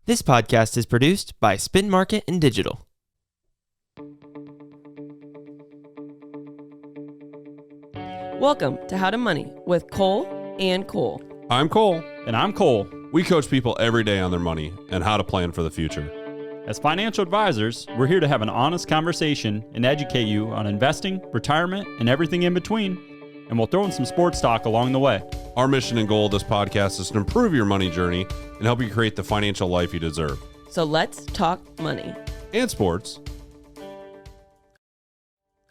This podcast is produced by Spin Market and Digital. Welcome to How to Money with Cole and Cole. I'm Cole. And I'm Cole. We coach people every day on their money and how to plan for the future. As financial advisors, we're here to have an honest conversation and educate you on investing, retirement, and everything in between. And we'll throw in some sports talk along the way. Our mission and goal of this podcast is to improve your money journey and help you create the financial life you deserve. So let's talk money. And sports.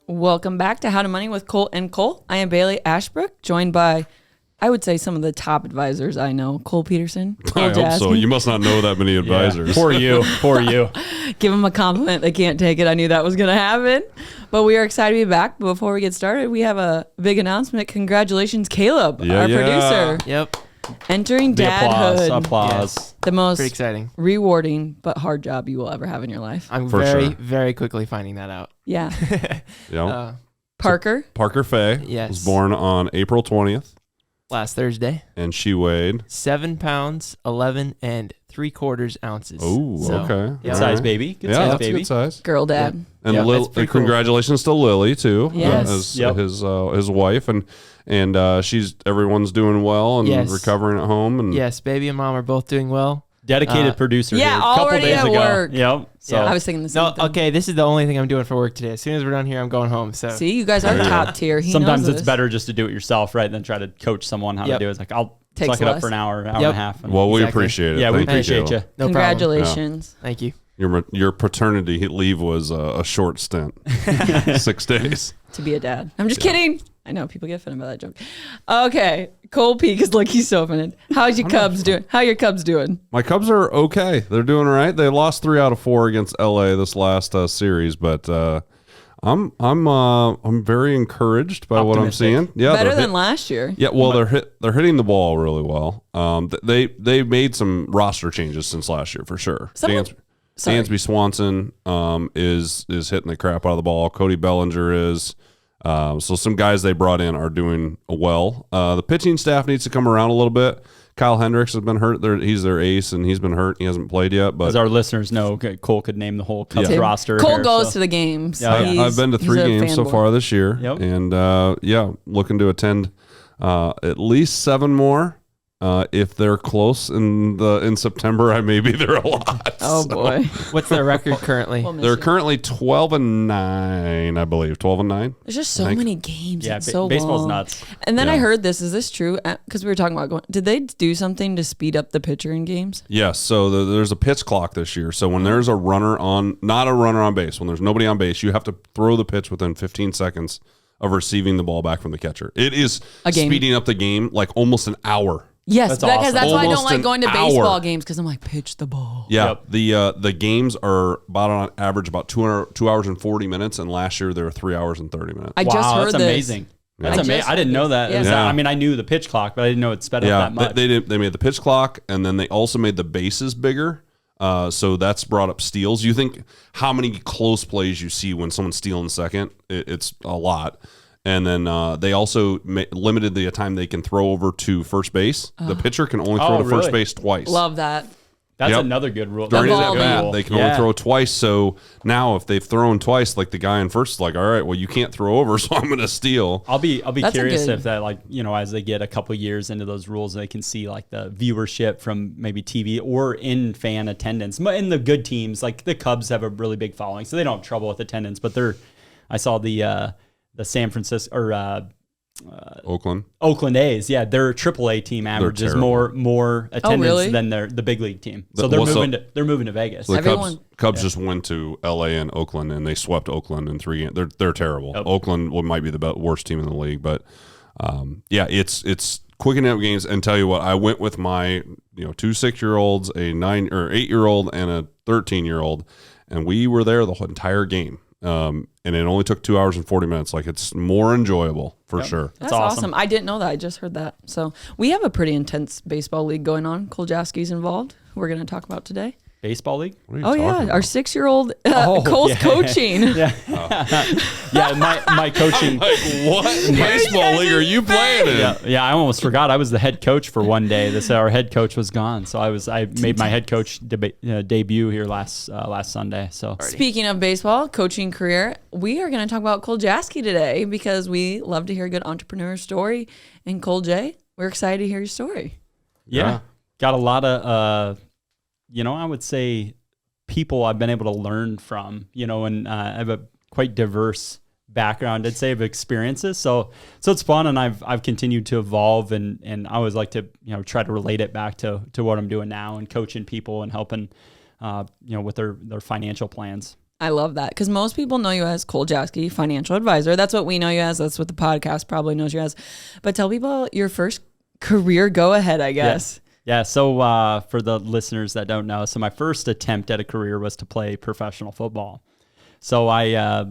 Welcome back to How to Money with Cole and Cole. I am Bailey Ashbrook, joined by, I would say, some of the top advisors I know. Cole Peterson, Cole I hope Jaeschke. so. You must not know that many advisors. Poor you. Poor you. Give them a compliment. They can't take it. I knew that was going to happen. But we are excited to be back. But before we get started, we have a big announcement. Congratulations, Caleb, our producer. Yep. Entering The dadhood. applause. Yes. The most Pretty exciting. rewarding but hard job you will ever have in your life. I'm For very, sure. very quickly finding that out. Yeah. Yeah. Parker. Parker Faye Yes. was born on April 20th, Last Thursday, and she weighed. 7 pounds, 11 3/4 ounces. Oh, So, okay. yeah. Good size baby. Good Yeah, size that's a baby. good size. Girl dad. And Yeah, Lil- that's pretty cool. congratulations to Lily too, Yes. as Yep. his wife, and everyone's doing well and Yes. recovering at home, and Yes, baby and mom are both doing well. Dedicated producer yeah, here. Couple already days at ago. work. Yep. So I was thinking the same No, thing. okay, this is the only thing I'm doing for work today. As soon as we're done here, I'm going home. So See, you guys are top tier. He sometimes knows it's this. better just to do it yourself, right, than try to coach someone how Yep. to do it. It's like, I'll Takes suck it up less. for an hour and Yep. a half. And well, we Exactly. appreciate it. yeah, we Thank appreciate you. no problem. Congratulations. Thank you. Your paternity leave was a short stint, 6 days. To be a dad. I'm just kidding. I know people get offended by that joke. Okay. Cole Peak is like, he's so offended. How's your Cubs doing? How your Cubs doing? My Cubs are okay. They're doing all right. They lost 3 out of 4 against LA this last series, but I'm very encouraged by what I'm Optimistic. seeing. Yeah, Better they're than last year. Yeah, well, they're hitting the ball really well. They made some roster changes since last year for sure. Sorry. Dansby Swanson is hitting the crap out of the ball. Cody Bellinger is. So some guys they brought in are doing well. The pitching staff needs to come around a little bit. Kyle Hendricks has been hurt. He's their ace, and he's been hurt. He hasn't played yet. But As our listeners know, Cole could name the whole Cubs Yeah. roster. Cole here, goes so. to the games. Yeah, yeah. I've been to He's 3 a games so fanboy. far this year, Yep. and looking to attend at least 7 more. If they're close in September, I may be there a lot. Oh, So, boy. What's their record currently? We'll miss they're you. currently 12-9, I believe. 12-9. There's just so think- many games. Yeah, It's so baseball's long. nuts. And then I Yeah. heard this. Is this true? Because we were talking about did they do something to speed up the pitcher in games? Yes, so there's a pitch clock this year. So when there's a runner on, not a runner on base, when there's nobody on base, you have to throw the pitch within 15 seconds of receiving the ball back from the catcher. It is A game. speeding up the game like almost an hour. Yes, That's because awesome. that's why I don't Almost like an going to hour. baseball games because I'm like, pitch the ball. Yeah, Yep. the games are about on average about 2 hours and 40 minutes, and last year they were 3 hours and 30 minutes. I just Wow, heard that's this. amazing. That's I amazing. just I didn't heard know that. this. It was Yeah. that. I mean, I knew the pitch clock, but I didn't know it sped up Yeah, that much. they made the pitch clock, and then they also made the bases bigger. So that's brought up steals. You think how many close plays you see when someone's stealing second? It's a lot. And then they also limited the time they can throw over to first base. The pitcher can only throw Oh, to first really? base twice. Love that. That's Yep. another good rule. During That's that Evolving. bat, cool. they can Yeah. only throw twice. So now, if they've thrown twice, like the guy in first is like, all right, well, you can't throw over, so I'm going to steal. I'll be That's a curious good- if that, like, you know, as they get a couple years into those rules, they can see like the viewership from maybe TV or in fan attendance. In the good teams, like the Cubs have a really big following, so they don't have trouble with attendance. But I saw the San Francisco or Oakland A's. Yeah, their AAA team averages terrible. more attendance really? than the big league team. So The- they're well, so- moving to Vegas. So the Everyone- Cubs just went to LA and Oakland, and they swept Oakland in 3 games. They're terrible. Yep. Oakland might be the worst team in the league, but yeah, it's quickening up games. And tell you what, I went with my 2 6-year-olds, a 9 or 8-year-old, and a 13-year-old, and we were there the whole entire game. And it only took 2 hours and 40 minutes. Like, it's more enjoyable for sure. That's awesome. awesome. I didn't know that. I just heard that. So we have a pretty intense baseball league going on. Cole Jaeschke's involved. We're going to talk about today. baseball league. What are you Oh talking yeah, about? our 6-year-old Cole's coaching. Yeah, yeah. My coaching. Like, what baseball league are you playing in? Yeah, I almost forgot. I was the head coach for one day. Our head coach was gone, so I made my head coach debut here last Sunday. So Speaking of baseball, coaching career, we are going to talk about Cole Jaeschke today because we love to hear a good entrepreneur story. And Cole J, we're excited to hear your story. Yeah. Got a lot of, I would say people I've been able to learn from, and I have a quite diverse background, I'd say, of experiences. So it's fun, and I've continued to evolve, and I always like to, try to relate it back to what I'm doing now and coaching people and helping, with their financial plans. I love that because most people know you as Cole Jaeschke, financial advisor. That's what we know you as. That's what the podcast probably knows you as. But tell people your first career go ahead, I guess. Yeah. So for the listeners that don't know, so my first attempt at a career was to play professional football. So I,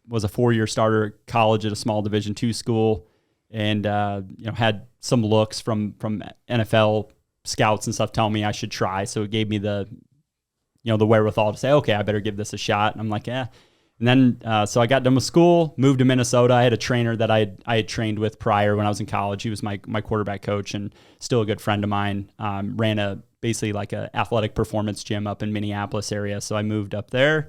was a 4-year starter at college at a small Division II school, and had some looks from NFL scouts and stuff telling me I should try. So it gave me the wherewithal to say, okay, I better give this a shot. And I'm like, yeah. And then, so I got done with school, moved to Minnesota. I had a trainer that I had trained with prior when I was in college. He was my quarterback coach and still a good friend of mine. Ran basically like a athletic performance gym up in Minneapolis area. So I moved up there.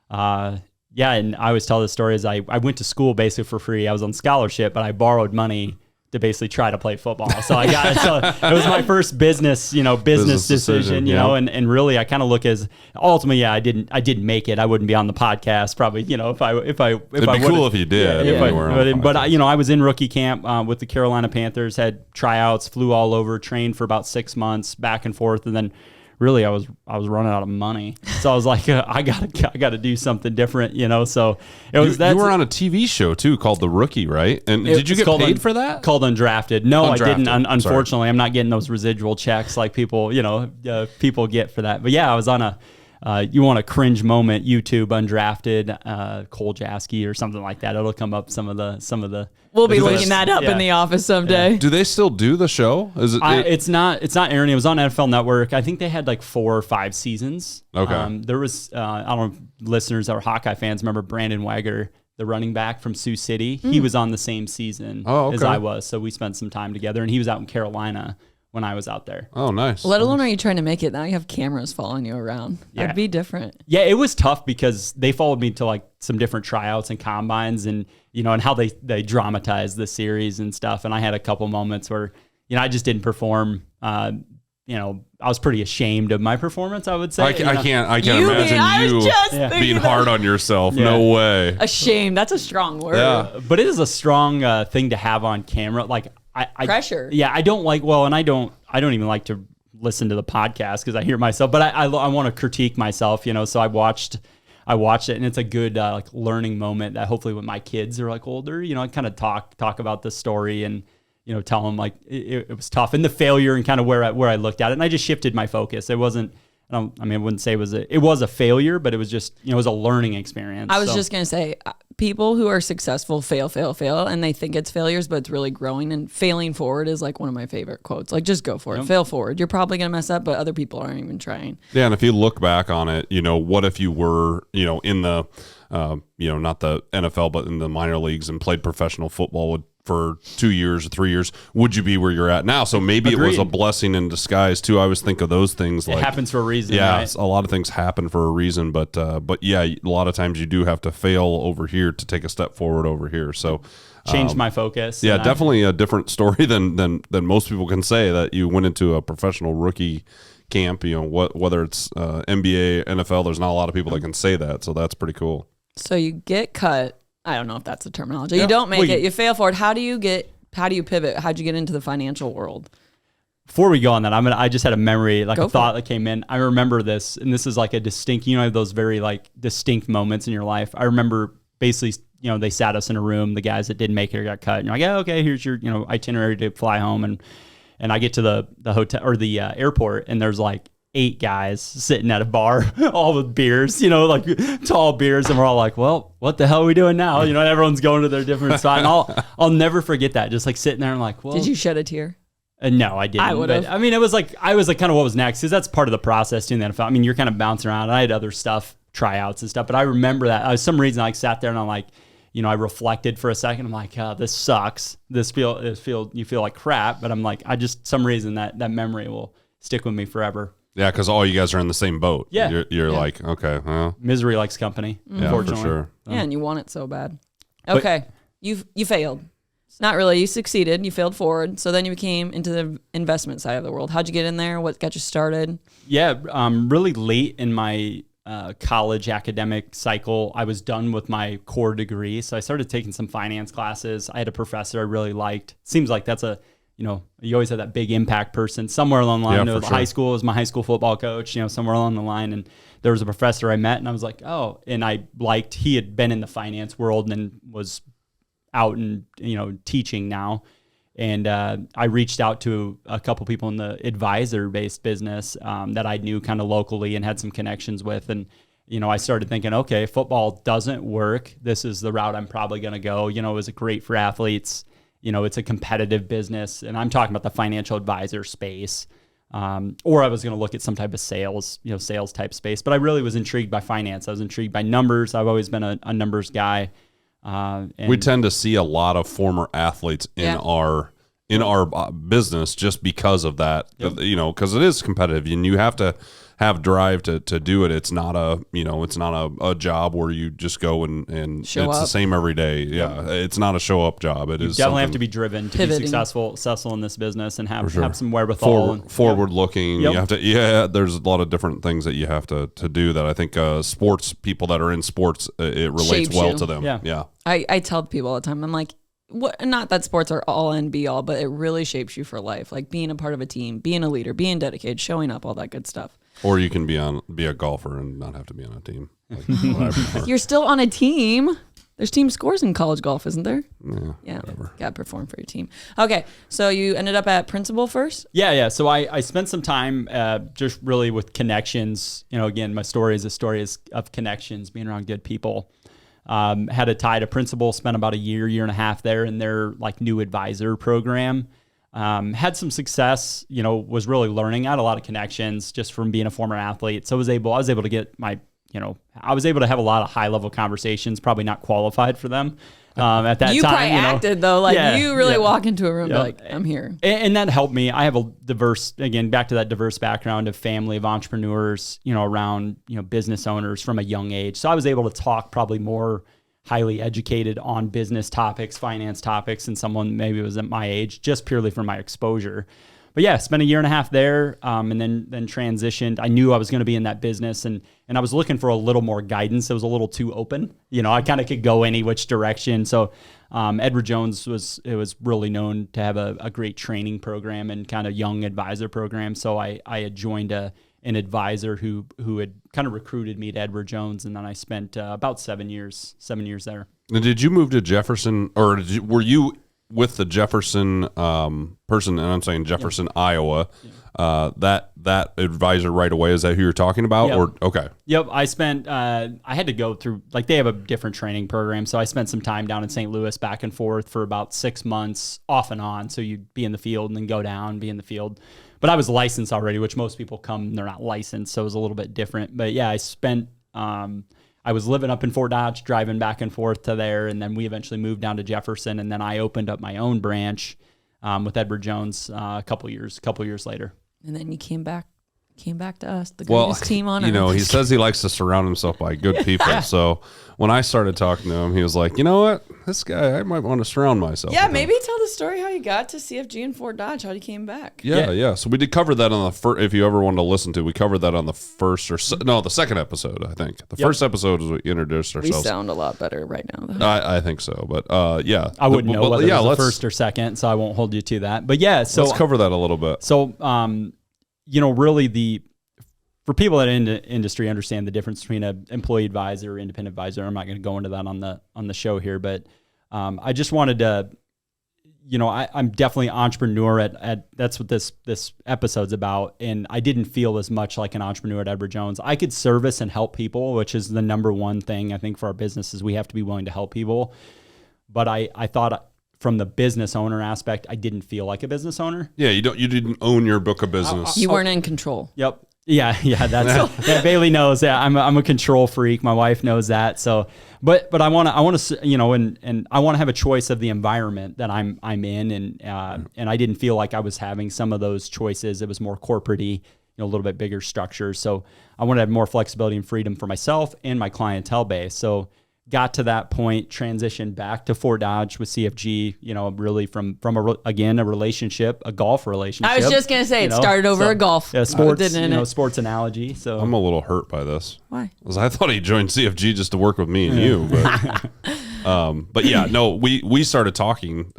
And I always tell this story is I went to school basically for free. I was on scholarship, but I borrowed money to basically try to play football. So I got it. So it was my first business decision, and really I kind of look as ultimately, I didn't make it. I wouldn't be on the podcast probably, if I It'd be cool if you did. But I was in rookie camp with the Carolina Panthers, had tryouts, flew all over, trained for about 6 months back and forth. And then really I was running out of money. So I was like, I gotta do something different, So it was you were on a TV show too called The Rookie, right? And did you get paid for that? Called Undrafted. No, Undrafted. I didn't. Unfortunately, Sorry. I'm not getting those residual checks like people get for that. But yeah, I was on you want a cringe moment, YouTube Undrafted, Cole Jaeschke or something like that. It'll come up some of the. We'll be looking that up in the office someday. Yeah. Do they still do the show? Is it? It's not airing. It was on NFL Network. I think they had like 4 or 5 seasons. Okay. There was I don't know if listeners that are Hawkeye fans remember Brandon Wagger, the running back from Sioux City. He was on the same season as I was, so we spent some time together. And he was out in Carolina when I was out there. Oh, nice. Let alone are you trying to make it now? You have cameras following you around. Yeah. That'd be different. Yeah, it was tough because they followed me to like some different tryouts and combines and, and how they dramatized the series and stuff. And I had a couple moments where, I just didn't perform. I was pretty ashamed of my performance, I would say. I can't imagine you being hard on yourself. Yeah. No way. Ashamed. That's a strong word. Yeah. But it is a strong thing to have on camera. Like, pressure. Yeah, I don't like. Well, and I don't even like to listen to the podcast because I hear myself. But I want to critique myself, So I watched it, and it's a good like learning moment that hopefully when my kids are like older, I kind of talk about the story and tell them like it was tough and the failure and kind of where I looked at it, and I just shifted my focus. It wasn't. I wouldn't say it was a failure, but it was just, it was a learning experience. I was just going to say, people who are successful fail, and they think it's failures, but it's really growing, and failing forward is like one of my favorite quotes. Like, just go for it. Fail forward. You're probably going to mess up, but other people aren't even trying. Yeah, and if you look back on it, what if you were, in the, not the NFL, but in the minor leagues and played professional football for 2 years or 3 years, would you be where you're at now? So maybe Agreed. It was a blessing in disguise too. I always think of those things. It happens for a reason. Yeah, right? A lot of things happen for a reason, but yeah, a lot of times you do have to fail over here to take a step forward over here. So change my focus. Yeah, definitely a different story than most people can say that you went into a professional rookie camp. Whether it's NBA, NFL, there's not a lot of people that can say that. So that's pretty cool. So you get cut. I don't know if that's the terminology. Yeah. You don't make it. You fail forward. How do you pivot? How'd you get into the financial world? Before we go on that, I just had a memory, like a thought that came in. I remember this, and this is like a distinct, those very like distinct moments in your life. I remember basically, they sat us in a room, the guys that didn't make it or got cut. And you're like, yeah, okay, here's your, itinerary to fly home. And I get to the hotel or the airport, and there's like 8 guys sitting at a bar, all with beers, like tall beers. And we're all like, well, what the hell are we doing now? Everyone's going to their different spot. And I'll never forget that. Just like sitting there and like, well. Did you shed a tear? No, I didn't. I would've. But, I mean, I was like kind of what was next, because that's part of the process doing the NFL. I mean, you're kind of bouncing around. I had other stuff, tryouts and stuff, but I remember that. I was some reason I like sat there and I'm like, I reflected for a second. I'm like, oh, this sucks. You feel like crap. But I'm like, some reason that memory will stick with me forever. Yeah, because all you guys are in the same boat. Yeah. You're like, okay, well. Misery likes company, unfortunately. For sure. Yeah, and you want it so bad. Okay, you failed. Not really. You succeeded. You failed forward. So then you came into the investment side of the world. How'd you get in there? What got you started? Yeah, really late in my college academic cycle, I was done with my core degree. So I started taking some finance classes. I had a professor I really liked. Seems like that's you always have that big impact person somewhere along the line. Yeah, High school was my high school football coach, somewhere along the line. And there was a professor I met and I was like, oh, and he had been in the finance world and was out and, teaching now. And I reached out to a couple people in the advisor-based business that I knew kind of locally and had some connections with. And, I started thinking, okay, football doesn't work. This is the route I'm probably going to go. It was great for athletes. It's a competitive business. And I'm talking about the financial advisor space. Or I was going to look at some type of sales type space. But I really was intrigued by finance. I was intrigued by numbers. I've always been a numbers guy. And we tend to see a lot of former athletes in our business just because of that. Yep. Because it is competitive and you have to have drive to do it. It's not a job where you just go and show it's up. The same every day. Yeah, it's not a show up job. It you is definitely have to be driven to pivoting. be successful in this business and have some forward wherewithal. looking. Yep. You have to. There's a lot of different things that you have to do that. I think sports people that are in sports, it relates Shapes well you. to them. Yeah. I tell people all the time, I'm like, what? Not that sports are all and be all, but it really shapes you for life. Like being a part of a team, being a leader, being dedicated, showing up, all that good stuff. Or you can be a golfer and not have to be on a team. Like, whatever. You're still on a team. There's team scores in college golf, isn't there? Yeah. Whatever. Gotta perform for your team. Okay, so you ended up at Principal first? Yeah. So I spent some time just really with connections. Again, my story is a story of connections, being around good people. Had a tie to Principal, spent about a year and a half there in their new advisor program. Had some success, was really learning. I had a lot of connections just from being a former athlete. So I was able to get I was able to have a lot of high level conversations, probably not qualified for them. At that you time, probably acted though, you really walk into a room and be like, I'm here. And that helped me. I have a diverse, again, back to that diverse background of family of entrepreneurs, around, business owners from a young age. So I was able to talk probably more highly educated on business topics, finance topics, and someone maybe was at my age, just purely from my exposure. But yeah, spent a year and a half there, and then transitioned. I knew I was going to be in that business, and I was looking for a little more guidance. It was a little too open. I kind of could go any which direction. So Edward Jones was really known to have a great training program and kind of young advisor program. So I had joined an advisor who had kind of recruited me to Edward Jones, and then I spent about 7 years there. Now, did you move to Jefferson, or were you with the Jefferson person, and I'm saying Jefferson, Iowa, that advisor right away? Is that who you're talking about? Yep. Or okay. Yep. I spent, I had to go through, they have a different training program. So I spent some time down in St. Louis back and forth for about 6 months off and on. So you'd be in the field and then go down, be in the field. But I was licensed already, which most people come, they're not licensed. So it was a little bit different. But yeah, I spent, I was living up in Fort Dodge, driving back and forth to there. And then we eventually moved down to Jefferson. And then I opened up my own branch with Edward Jones a couple years later. And then you came back to us, the greatest team on earth. He says he likes to surround himself by good people. So when I started talking to him, he was like, you know what? This guy, I might want to surround myself with maybe him. tell the story how you got to CFG in Fort Dodge, how you came back. Yeah. So we did cover that on the first, if you ever wanted to listen to, we covered that on the first the second episode, I think. The first episode was we introduced We ourselves. sound a lot better right now, though. I think so, but yeah. I wouldn't know whether it was the first or second, so I won't hold you to that. But yeah, so let's cover that a little bit. So, really for people that are in the industry understand the difference between an employee advisor, independent advisor. I'm not going to go into that on the show here, but I just wanted to, I'm definitely an entrepreneur at that's what this episode's about. And I didn't feel as much like an entrepreneur at Edward Jones. I could service and help people, which is the number one thing I think for our business is we have to be willing to help people. But I thought from the business owner aspect, I didn't feel like a business owner. Yeah, you didn't own your book of business. You weren't in control. Yep. Yeah, that's Bailey knows that I'm a control freak. My wife knows that. So, but I want to, and I want to have a choice of the environment that I'm in, and I didn't feel like I was having some of those choices. It was more corporate-y, a little bit bigger structure. So I wanted to have more flexibility and freedom for myself and my clientele base. So got to that point, transitioned back to Fort Dodge with CFG, really from a relationship, a golf relationship. I was just going to say, it started over a golf. Yeah, sports analogy. So I'm a little hurt by this. Why? Because I thought he joined CFG just to work with me and you. But yeah, no, we started talking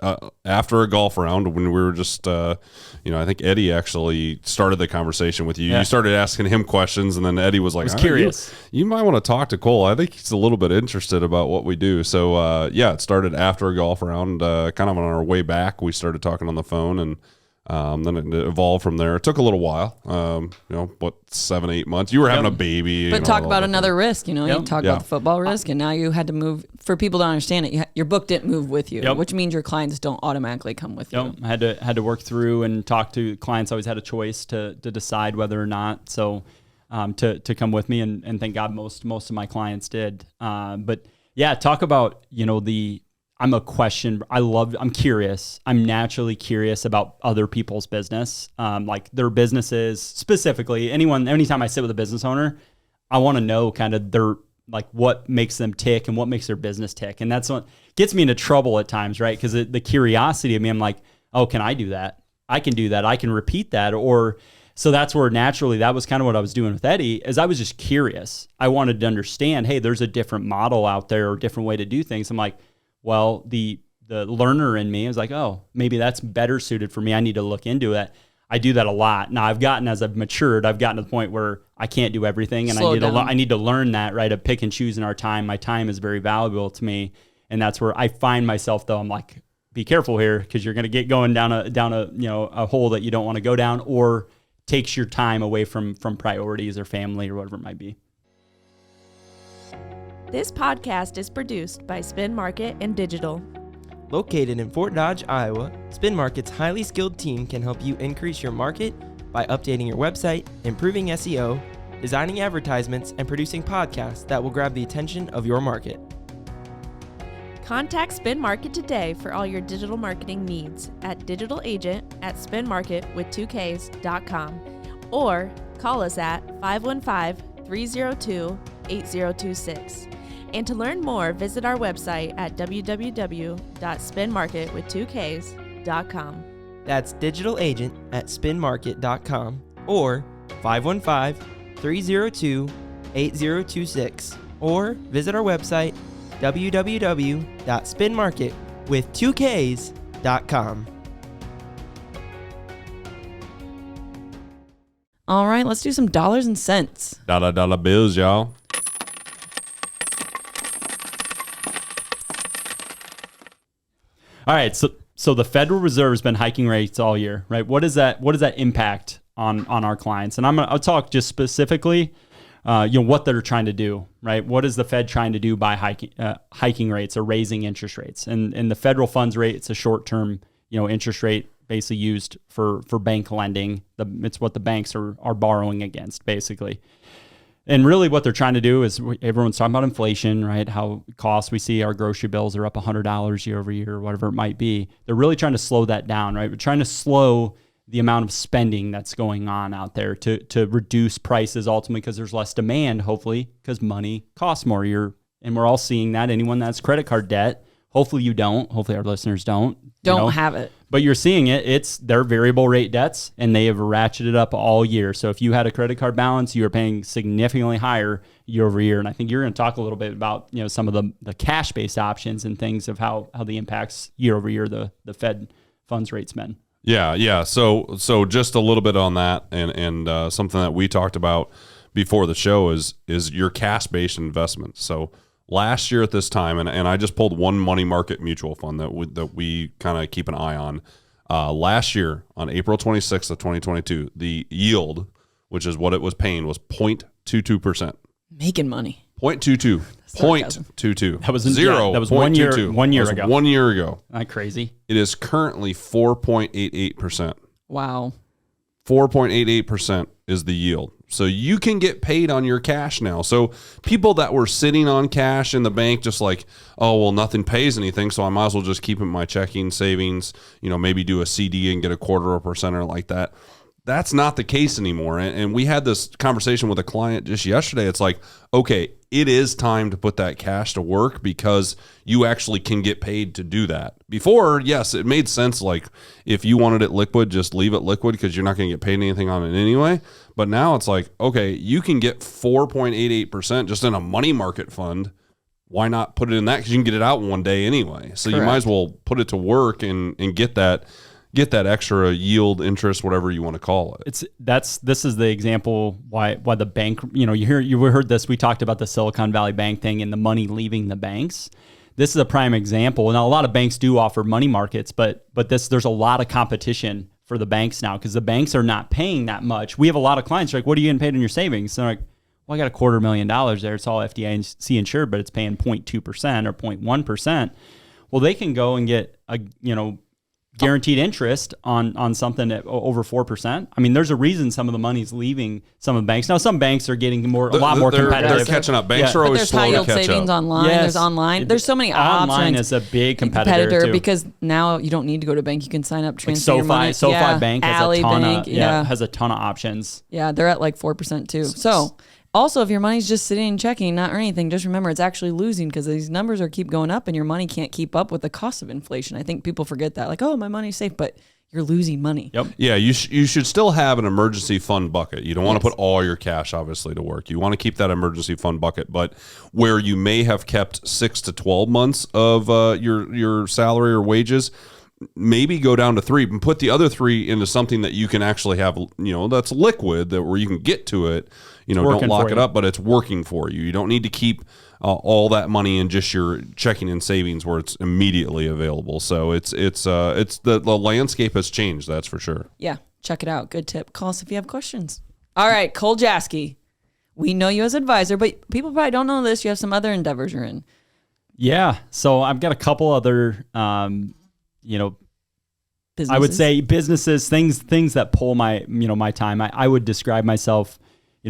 after a golf round when we were just, I think Eddie actually started the conversation with you. Yeah. You started asking him questions, and then Eddie was like, curious. You might want to talk to Cole. I think he's a little bit interested about what we do. So, it started after a golf round, kind of on our way back. We started talking on the phone, and then it evolved from there. It took a little while, 7-8 months. You were having a baby. But talk about another risk, you talk Yeah. about the football risk, and now you had to move. For people to understand it, your book didn't move with you, Yep. which means your clients don't automatically come with you. I had to work through and talk to clients. I always had a choice to decide whether or not to come with me, and thank God most of my clients did. But yeah, talk about I'm curious. I'm naturally curious about other people's business, like their businesses specifically. Anytime I sit with a business owner, I want to know kind of their, like, what makes them tick and what makes their business tick. And that's what gets me into trouble at times, right? Because the curiosity of me, I'm like, oh, can I do that? I can do that. I can repeat that. So that's where naturally, that was kind of what I was doing with Eddie, is I was just curious. I wanted to understand, hey, there's a different model out there or a different way to do things. I'm like, well, the learner in me is like, oh, maybe that's better suited for me. I need to look into it. I do that a lot. Now, as I've matured, I've gotten to the point where I can't do everything, and I need to learn that, right, of pick and choosing our time. My time is very valuable to me, and that's where I find myself, though. I'm like, be careful here, because you're going to get going down a hole that you don't want to go down, or takes your time away from priorities or family or whatever it might be. This podcast is produced by Spin Market and Digital. Located in Fort Dodge, Iowa, Spin Market's highly skilled team can help you increase your market by updating your website, improving SEO, designing advertisements, and producing podcasts that will grab the attention of your market. Contact Spin Market today for all your digital marketing needs at digitalagent@spinmarketwith2ks.com or call us at 515-302-8026. And to learn more, visit our website at www.spinmarketwith2ks.com. That's digitalagent@spinmarket.com or 515-302-8026 or visit our website www.spinmarketwith2ks.com. All right, let's do some dollars and cents. Dollar bills, y'all. All right, so the Federal Reserve has been hiking rates all year, right? What does that impact on our clients? And I'll talk just specifically, what they're trying to do, right? What is the Fed trying to do by hiking rates or raising interest rates? And the federal funds rate, it's a short-term, interest rate basically used for bank lending. It's what the banks are borrowing against, basically. And really what they're trying to do is, everyone's talking about inflation, right? How costs, we see our grocery bills are up $100 year over year, or whatever it might be. They're really trying to slow that down, right? We're trying to slow the amount of spending that's going on out there to reduce prices ultimately, because there's less demand, hopefully, because money costs more. And we're all seeing that. Anyone that's credit card debt, hopefully you don't. Hopefully our listeners don't have it. But you're seeing it. They're variable rate debts, and they have ratcheted up all year. So if you had a credit card balance, you were paying significantly higher year over year. And I think you're going to talk a little bit about some of the cash-based options and things of how the impacts year over year the Fed funds rates been. Yeah. So just a little bit on that, and something that we talked about before the show is your cash-based investments. So last year at this time, and I just pulled one money market mutual fund that we kind of keep an eye on. Last year, on April 26th of 2022, the yield, which is what it was paying, was 0.22%. Making money. 0.22. Sarcasm. 0.22. That was zero. that was 1 year. 0.22. 1 year That was ago. 1 year ago. Not crazy. It is currently 4.88%. Wow. 4.88% is the yield. So you can get paid on your cash now. So people that were sitting on cash in the bank, just like, oh, well, nothing pays anything, so I might as well just keep it in my checking, savings, maybe do a CD and get 0.25% or like that. That's not the case anymore. And we had this conversation with a client just yesterday. It's like, okay, it is time to put that cash to work because you actually can get paid to do that. Before, yes, it made sense. Like if you wanted it liquid, just leave it liquid because you're not going to get paid anything on it anyway. But now it's like, okay, you can get 4.88% just in a money market fund. Why not put it in that? Because you can get it out one day anyway. So you might as well put it to work and get that extra yield, interest, whatever you want to call it. This is the example why the bank, you heard this, we talked about the Silicon Valley Bank thing and the money leaving the banks. This is a prime example. Now a lot of banks do offer money markets, but there's a lot of competition for the banks now because the banks are not paying that much. We have a lot of clients like, what are you getting paid on your savings? So they're like, well, I got $250,000 there. It's all FDIC insured, but it's paying 0.2% or 0.1%. Well, they can go and get guaranteed interest on something at over 4%. I mean, there's a reason some of the money's leaving some of the banks. Now, some banks are getting a lot more competitive. They're catching up. Banks are always slow to catch up. There's high yield savings online. Yes. There's online. There's so many options. Online is a big competitor too. Because now you don't need to go to a bank. You can sign up, transfer like your money. SoFi Bank has Ally a ton Bank, has a ton of options. Yeah, they're at like 4% too. So also, if your money's just sitting and checking, not earning anything, just remember it's actually losing because these numbers keep going up and your money can't keep up with the cost of inflation. I think people forget that. Like, oh, my money's safe, but you're losing money. Yep. Yeah, you should still have an emergency fund bucket. You don't want to put all your cash, obviously, to work. You want to keep that emergency fund bucket, but where you may have kept 6 to 12 months of your salary or wages, maybe go down to 3 and put the other 3 into something that you can actually have, that's liquid, that where you can get to it. Don't lock it up, but it's working for you. You don't need to keep all that money in just your checking and savings where it's immediately available. So it's the landscape has changed. That's for sure. Yeah, check it out. Good tip. Call us if you have questions. All right, Cole Jaeschke. We know you as advisor, but people probably don't know this. You have some other endeavors you're in. Yeah, so I've got a couple other, Businesses. I would say businesses, things that pull my time. I would describe myself,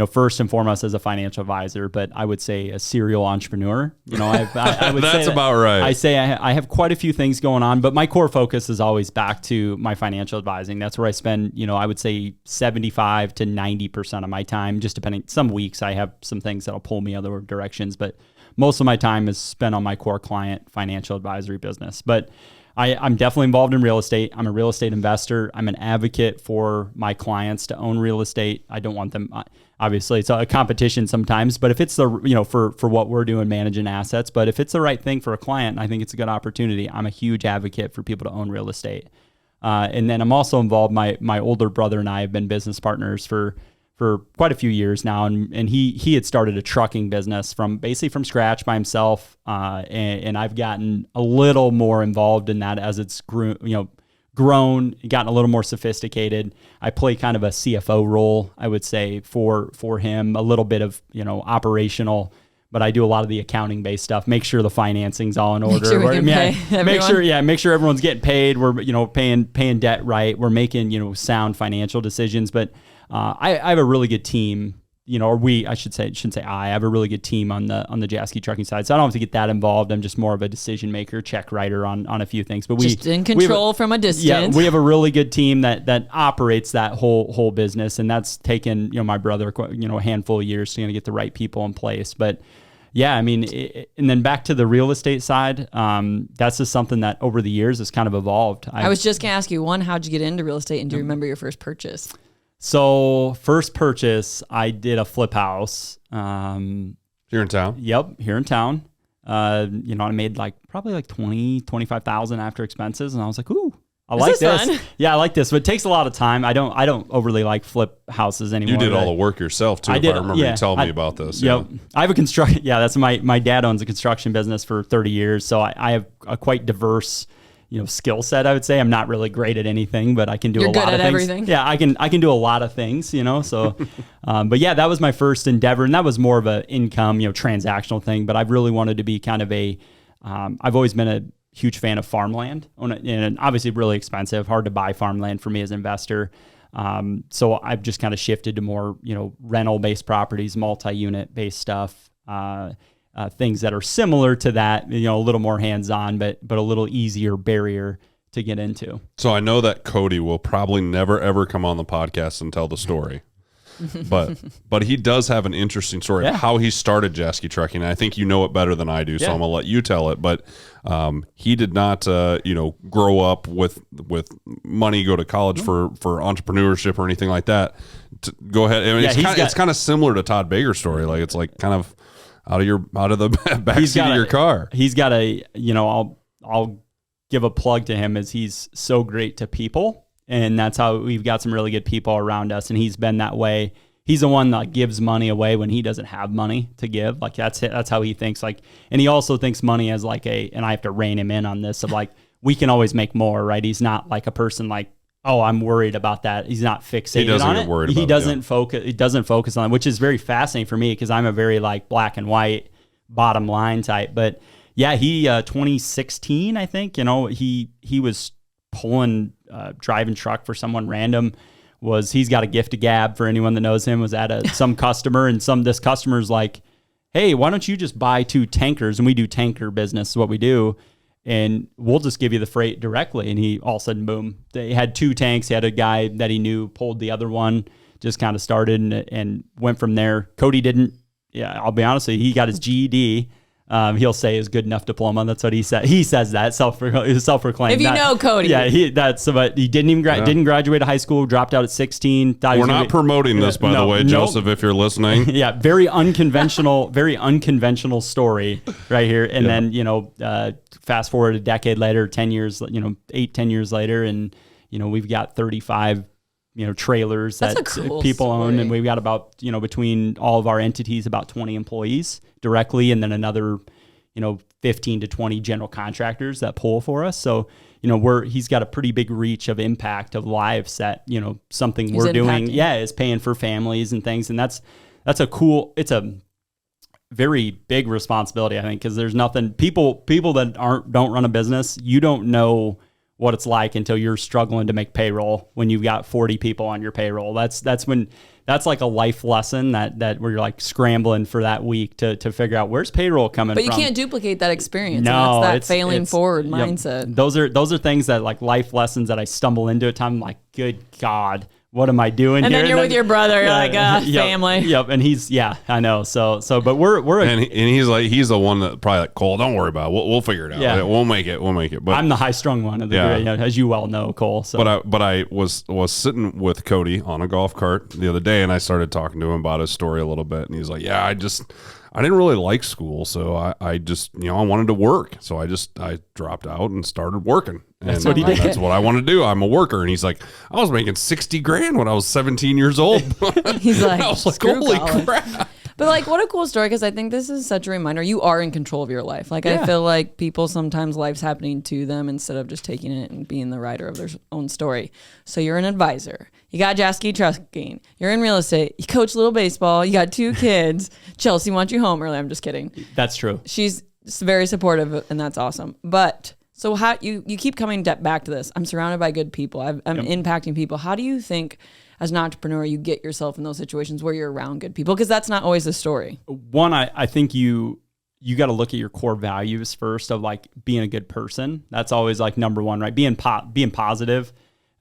first and foremost as a financial advisor, but I would say a serial entrepreneur. I would That's say about right. I say I have quite a few things going on, but my core focus is always back to my financial advising. That's where I spend, I would say 75 to 90% of my time, just depending. Some weeks I have some things that'll pull me other directions, but most of my time is spent on my core client financial advisory business. But I'm definitely involved in real estate. I'm a real estate investor. I'm an advocate for my clients to own real estate. I don't want them, obviously it's a competition sometimes, but if it's for what we're doing, managing assets, but if it's the right thing for a client, I think it's a good opportunity. I'm a huge advocate for people to own real estate. And then I'm also involved, my older brother and I have been business partners for quite a few years now. And he had started a trucking business from scratch by himself. And I've gotten a little more involved in that as it's grown, gotten a little more sophisticated. I play kind of a CFO role, I would say, for him, a little bit of, operational, but I do a lot of the accounting based stuff, make sure the financing's all in order. Make sure everyone's getting paid. We're, paying debt right. We're making, sound financial decisions, but I have a really good team, I shouldn't say I have a really good team on the Jaeschke trucking side. So I don't have to get that involved. I'm just more of a decision maker, check writer on a few things, but just in control from a distance. Yeah, we have a really good team that operates that whole business. And that's taken, my brother, a handful of years to get the right people in place. But yeah, I mean, and then back to the real estate side, that's just something that over the years has kind of evolved. I was just going to ask you, how'd you get into real estate? And do you remember your first purchase? So first purchase, I did a flip house. Here in town? Yep, here in town. I made probably 25,000 after expenses, and I was like, ooh, I like this. Fun? Yeah, I like this, but it takes a lot of time. I don't overly like flip houses anymore. You did all the work yourself too. I remember you telling me about this. Yep. Yeah. I have a construction. Yeah, that's my dad owns a construction business for 30 years, so I have a quite diverse skill set. I would say I'm not really great at anything, but I can do You're a good lot at of things. everything. Yeah, I can do a lot of things, so, but yeah, that was my first endeavor, and that was more of a income, transactional thing, but I really wanted to be kind of I've always been a huge fan of farmland, and obviously really expensive, hard to buy farmland for me as an investor. So I've just kind of shifted to more, rental based properties, multi-unit based stuff, things that are similar to that, a little more hands-on, but a little easier barrier to get into. So I know that Cody will probably never ever come on the podcast and tell the story, but he does have an interesting story of how he started Jaeschke Trucking. And I think you know it better than I do, so I'm gonna let you tell it. But he did not, grow up with money, go to college for entrepreneurship or anything like that. Go ahead. I mean, it's kind of similar to Todd Baker's story. Like it's like kind of out of the backseat of your car. He's got I'll give a plug to him, as he's so great to people, and that's how we've got some really good people around us, and he's been that way. He's the one that gives money away when he doesn't have money to give. Like that's how he thinks. Like, and he also thinks money as like and I have to rein him in on this of like, we can always make more, right? He's not like a person like, oh, I'm worried about that. He's not fixated on it. He doesn't focus. He doesn't focus on it, which is very fascinating for me because I'm a very like black and white, bottom line type. But yeah, he 2016, I think. He was pulling driving truck for someone random. He's got a gift to gab for anyone that knows him. Was at some customer, and this customer's like, hey, why don't you just buy 2 tankers? And we do tanker business, is what we do. And we'll just give you the freight directly. And he all of a sudden, boom, they had 2 tanks. He had a guy that he knew pulled the other one, just kind of started and went from there. Cody didn't, I'll be honest with you, he got his GED. He'll say his good enough diploma. That's what he said. He says that self-proclaimed. If you know Cody. Yeah, but he didn't even didn't graduate high school, dropped out at 16. We're not promoting this, by the way, Joseph, if you're listening. Yeah, very unconventional story right here. And then, fast forward a decade later, 10 years, 8-10 years later, and, we've got 35 trailers that people own, and we've got about, between all of our entities, about 20 employees directly, and then another, 15 to 20 general contractors that pull for us. So, he's got a pretty big reach of impact of lives that, something we're doing, is paying for families and things. And it's a very big responsibility, I think, because there's nothing, people that don't run a business, you don't know what it's like until you're struggling to make payroll when you've got 40 people on your payroll. That's like a life lesson that where you're like scrambling for that week to figure out where's payroll coming from. But you can't duplicate that experience. No, and that's that failing forward mindset. Those are things that like life lessons that I stumble into at times. I'm like, good God, what am I doing and here? And then you're with your brother, you're like, family. Yep. And he's, I know. So, but we're and he's the one that probably like, Cole, don't worry about it. We'll figure it out. Yeah. We'll make it. But I'm the high strung one of the group, as you well know, Cole. So, but I was sitting with Cody on a golf cart the other day, and I started talking to him about his story a little bit, and he's like, yeah, I didn't really like school, so I just I wanted to work, so I dropped out and started working. That's what he did. That's what I want to do. I'm a worker. And he's like, I was making $60,000 when I was 17 years old. He's like, I was like, holy crap. But like, what a cool story, because I think this is such a reminder. You are in control of your life. Like, I feel like people sometimes life's happening to them instead of just taking it and being the writer of their own story. So you're an advisor. You got Jaeschke Trucking. You're in real estate. You coach little baseball. You got 2 kids. Chelsea wants you home early. I'm just kidding. That's true. She's very supportive, and that's awesome. But so how you keep coming back to this. I'm surrounded by good people. I'm impacting people. How do you think, as an entrepreneur, you get yourself in those situations where you're around good people? Because that's not always the story. One, I think you got to look at your core values first of like being a good person. That's always like number one, right? Being positive.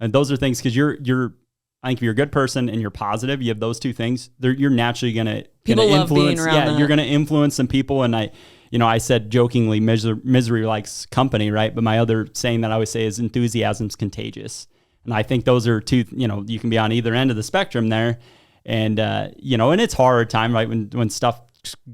And those are things, because I think if you're a good person and you're positive, you have those 2 things, you're naturally going to influence. Being around that. You're going to influence some people. And I said jokingly, misery likes company, right? But my other saying that I always say is enthusiasm's contagious. And I think those are 2, you can be on either end of the spectrum there. And, and it's hard time, right? When stuff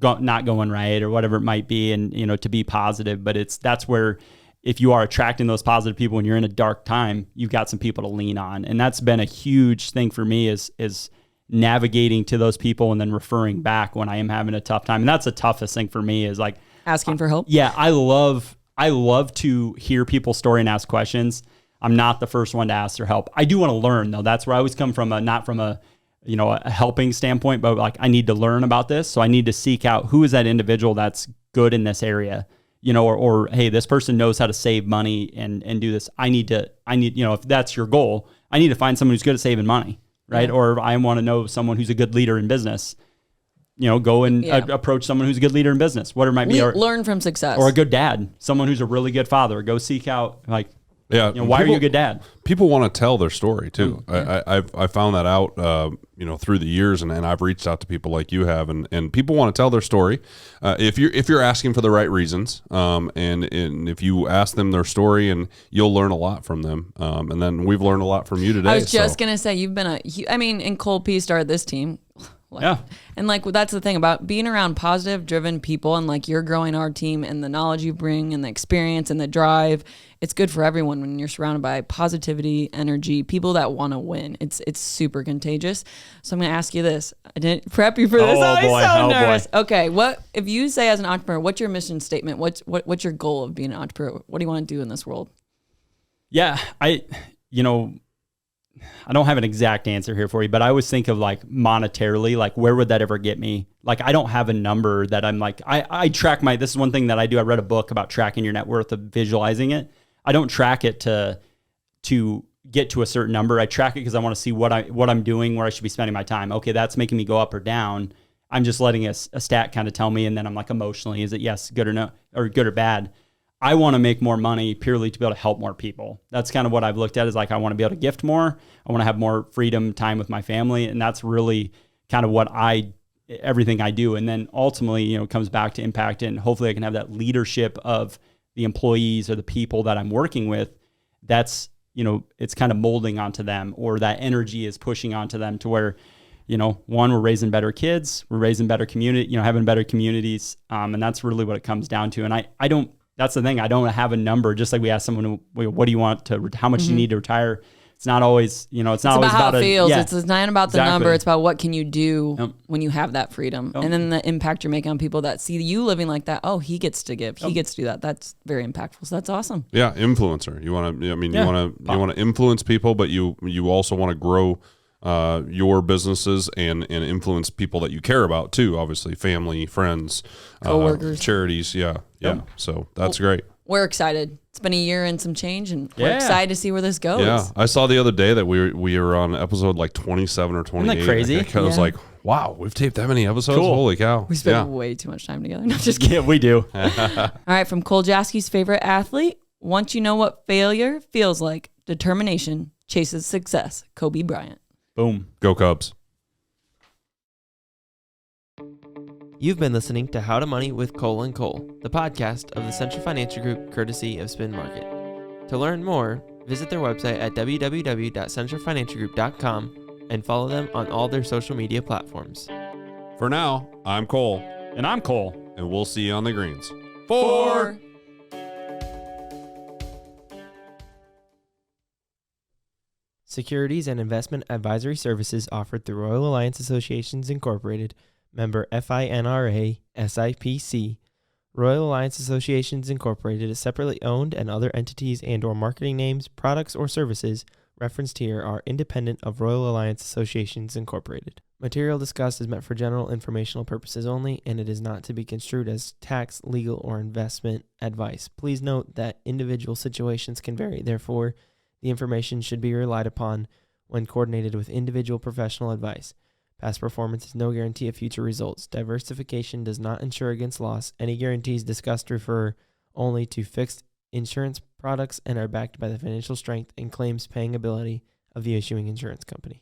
not going right or whatever it might be, and, to be positive, but that's where, if you are attracting those positive people when you're in a dark time, you've got some people to lean on. And that's been a huge thing for me is navigating to those people and then referring back when I am having a tough time. And that's the toughest thing for me, is like asking for help. Yeah. I love I love to hear people's story and ask questions. I'm not the first one to ask their help. I do want to learn though. That's where I always come from, not from a helping standpoint, but like I need to learn about this. So I need to seek out who is that individual that's good in this area, or hey, this person knows how to save money and do this. I need, if that's your goal, I need to find someone who's good at saving money, right? Yeah. Or I want to know someone who's a good leader in business. Go and approach someone who's a good leader in business. Whatever it might be. Learn from success. Or a good dad, someone who's a really good father. Go seek out why are you a good dad? People want to tell their story too. I found that out, through the years, and I've reached out to people like you have, and people want to tell their story. If you're asking for the right reasons, and if you ask them their story, and you'll learn a lot from them. And then we've learned a lot from you today. I was just gonna say you've been and Cole P started this team. And that's the thing about being around positive, driven people, and like you're growing our team and the knowledge you bring and the experience and the drive. It's good for everyone when you're surrounded by positivity, energy, people that want to win. It's super contagious. So I'm going to ask you this. I didn't prep you for this. I'm so nervous. Boy. Okay, what if you say as an entrepreneur, what's your mission statement? What's your goal of being an entrepreneur? What do you want to do in this world? Yeah, I don't have an exact answer here for you, but I always think of like monetarily, like where would that ever get me? Like, I don't have a number that I'm like, I track this is one thing that I do. I read a book about tracking your net worth, of visualizing it. I don't track it to get to a certain number. I track it because I want to see what I'm doing, where I should be spending my time. Okay, that's making me go up or down. I'm just letting a stat kind of tell me. And then I'm like, emotionally, is it yes, good or no, or good or bad? I want to make more money purely to be able to help more people. That's kind of what I've looked at, is like, I want to be able to gift more. I want to have more freedom, time with my family. And that's really kind of what everything I do. And then ultimately, it comes back to impact, and hopefully I can have that leadership of the employees or the people that I'm working with. That's, it's kind of molding onto them, or that energy is pushing onto them to where, one, we're raising better kids, we're raising better community, having better communities. And that's really what it comes down to. And that's the thing. I don't have a number. Just like we ask someone, what do you want to, how much do you need to retire? It's not always, it's not always about how it feels. Yeah, it's not about the number. It's about what can you do when you have that freedom, and then the impact you're making on people that see you living like that. Oh, he gets to give. He gets to do that. That's very impactful. So that's awesome. Yeah, influencer. You want to. You want to influence people, but you also want to grow your businesses and influence people that you care about too. Obviously, family, friends, coworkers, charities. Yeah. So that's great. We're excited. It's been a year and some change, and we're excited to see where this goes. Yeah, I saw the other day that we were on episode like 27 or 28. Isn't that crazy? I was like, wow, we've taped that many episodes? Cool. Holy cow. We spent way too much time together. No, just kidding. Yeah, we do. All right, from Cole Jaeschke's favorite athlete, once you know what failure feels like, determination chases success. Kobe Bryant. Boom. Go Cubs. You've been listening to How to Money with Cole and Cole, the podcast of the Central Financial Group, courtesy of Spin Market. To learn more, visit their website at www.centralfinancialgroup.com and follow them on all their social media platforms. For now, I'm Cole. And I'm Cole. And we'll see you on the greens. 4. Securities and investment advisory services offered through Royal Alliance Associations Incorporated, member FINRA, SIPC. Royal Alliance Associations Incorporated is separately owned, and other entities and/or marketing names, products, or services referenced here are independent of Royal Alliance Associations Incorporated. Material discussed is meant for general informational purposes only, and it is not to be construed as tax, legal, or investment advice. Please note that individual situations can vary. Therefore, the information should be relied upon when coordinated with individual professional advice. Past performance is no guarantee of future results. Diversification does not insure against loss. Any guarantees discussed refer only to fixed insurance products and are backed by the financial strength and claims paying ability of the issuing insurance company.